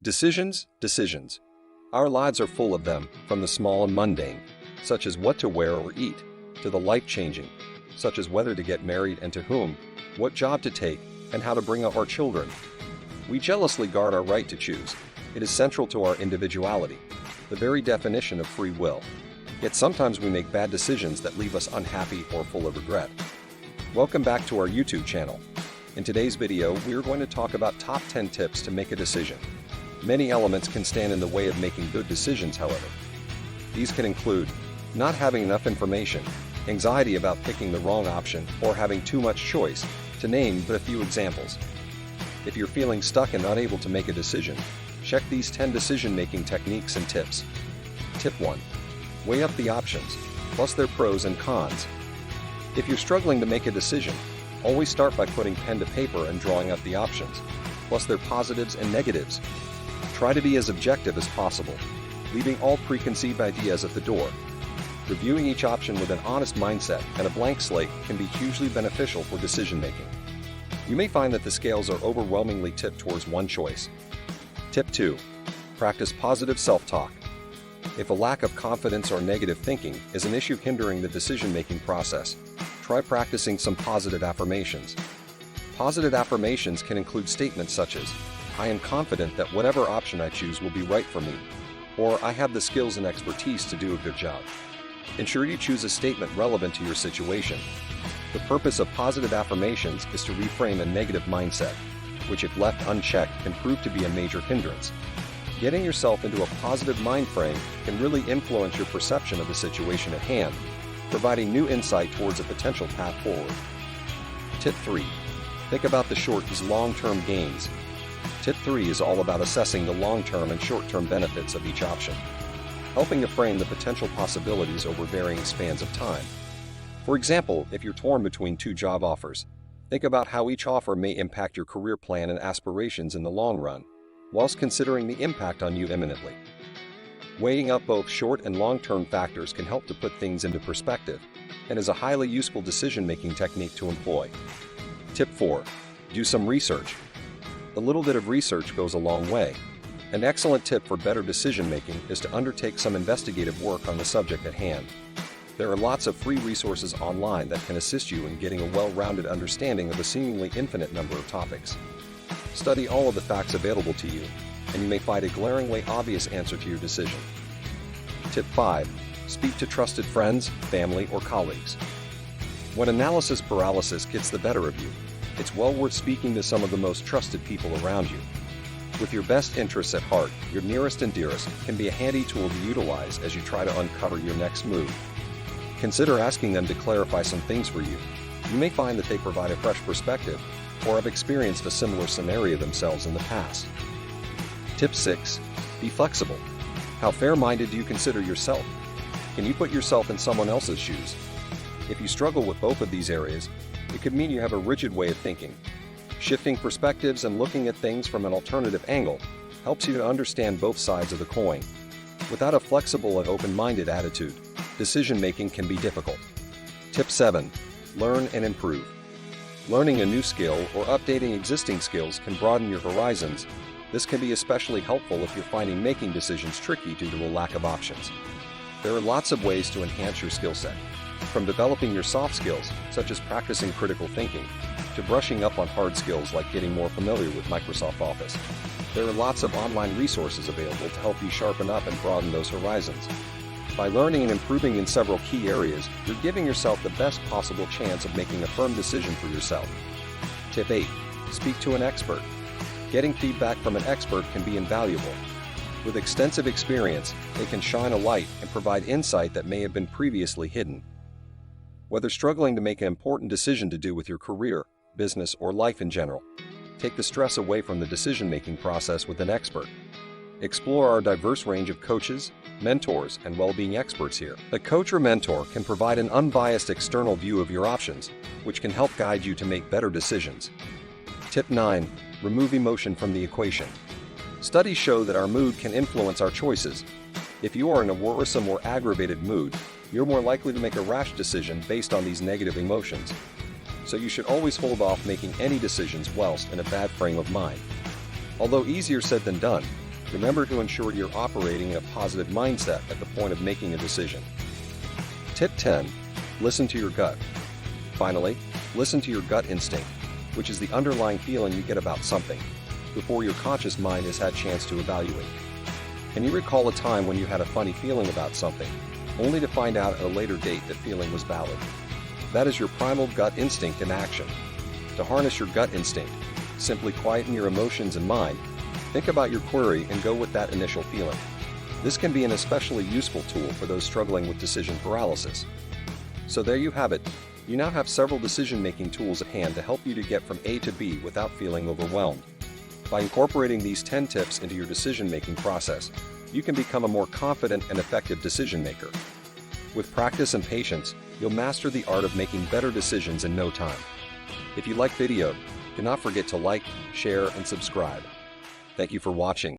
Decisions, decisions. Our lives are full of them, from the small and mundane, such as what to wear or eat, to the life-changing, such as whether to get married and to whom, what job to take, and how to bring up our children. We jealously guard our right to choose. It is central to our individuality, the very definition of free will. Yet sometimes we make bad decisions that leave us unhappy or full of regret. Welcome back to our YouTube channel. In today's video, we are going to talk about top 10 tips to make a decision. Many elements can stand in the way of making good decisions, however. These can include not having enough information, anxiety about picking the wrong option, or having too much choice, to name but a few examples. If you're feeling stuck and unable to make a decision, check these 10 decision-making techniques and tips. Tip 1. Weigh up the options, plus their pros and cons. If you're struggling to make a decision, always start by putting pen to paper and drawing up the options, plus their positives and negatives. Try to be as objective as possible, leaving all preconceived ideas at the door. Reviewing each option with an honest mindset and a blank slate can be hugely beneficial for decision-making. You may find that the scales are overwhelmingly tipped towards one choice. Tip 2. Practice positive self-talk. If a lack of confidence or negative thinking is an issue hindering the decision-making process, try practicing some positive affirmations. Positive affirmations can include statements such as, "I am confident that whatever option I choose will be right for me," or "I have the skills and expertise to do a good job." Ensure you choose a statement relevant to your situation. The purpose of positive affirmations is to reframe a negative mindset, which if left unchecked can prove to be a major hindrance. Getting yourself into a positive mind frame can really influence your perception of the situation at hand, providing new insight towards a potential path forward. Tip 3. Think about the short as long-term gains. Tip 3 is all about assessing the long-term and short-term benefits of each option, helping to frame the potential possibilities over varying spans of time. For example, if you're torn between two job offers, think about how each offer may impact your career plan and aspirations in the long run, whilst considering the impact on you imminently. Weighing up both short and long-term factors can help to put things into perspective, and is a highly useful decision-making technique to employ. Tip 4. Do some research. A little bit of research goes a long way. An excellent tip for better decision-making is to undertake some investigative work on the subject at hand. There are lots of free resources online that can assist you in getting a well-rounded understanding of a seemingly infinite number of topics. Study all of the facts available to you, and you may find a glaringly obvious answer to your decision. Tip 5. Speak to trusted friends, family, or colleagues. When analysis paralysis gets the better of you, it's well worth speaking to some of the most trusted people around you. With your best interests at heart, your nearest and dearest can be a handy tool to utilize as you try to uncover your next move. Consider asking them to clarify some things for you. You may find that they provide a fresh perspective or have experienced a similar scenario themselves in the past. Tip 6. Be flexible. How fair-minded do you consider yourself? Can you put yourself in someone else's shoes? If you struggle with both of these areas, it could mean you have a rigid way of thinking. Shifting perspectives and looking at things from an alternative angle helps you to understand both sides of the coin. Without a flexible and open-minded attitude, decision-making can be difficult. Tip 7. Learn and improve. Learning a new skill or updating existing skills can broaden your horizons. This can be especially helpful if you're finding making decisions tricky due to a lack of options. There are lots of ways to enhance your skill set, from developing your soft skills, such as practicing critical thinking, to brushing up on hard skills like getting more familiar with Microsoft Office. There are lots of online resources available to help you sharpen up and broaden those horizons. By learning and improving in several key areas, you're giving yourself the best possible chance of making a firm decision for yourself. Tip 8. Speak to an expert. Getting feedback from an expert can be invaluable. With extensive experience, they can shine a light and provide insight that may have been previously hidden. Whether struggling to make an important decision to do with your career, business, or life in general, take the stress away from the decision-making process with an expert. Explore our diverse range of coaches, mentors, and well-being experts here. A coach or mentor can provide an unbiased external view of your options, which can help guide you to make better decisions. Tip 9. Remove emotion from the equation. Studies show that our mood can influence our choices. If you are in a worrisome or aggravated mood, you're more likely to make a rash decision based on these negative emotions. So you should always hold off making any decisions whilst in a bad frame of mind. Although easier said than done, Remember to ensure you're operating in a positive mindset at the point of making a decision. Tip 10. Listen to your gut. Finally, listen to your gut instinct, which is the underlying feeling you get about something, before your conscious mind has had a chance to evaluate. Can you recall a time when you had a funny feeling about something, only to find out at a later date that feeling was valid? That is your primal gut instinct in action. To harness your gut instinct, simply quieten your emotions and mind, think about your query and go with that initial feeling. This can be an especially useful tool for those struggling with decision paralysis. So there you have it. You now have several decision-making tools at hand to help you to get from A to B without feeling overwhelmed. By incorporating these 10 tips into your decision-making process, you can become a more confident and effective decision-maker. With practice and patience, you'll master the art of making better decisions in no time. If you like the video, do not forget to like, share, and subscribe. Thank you for watching.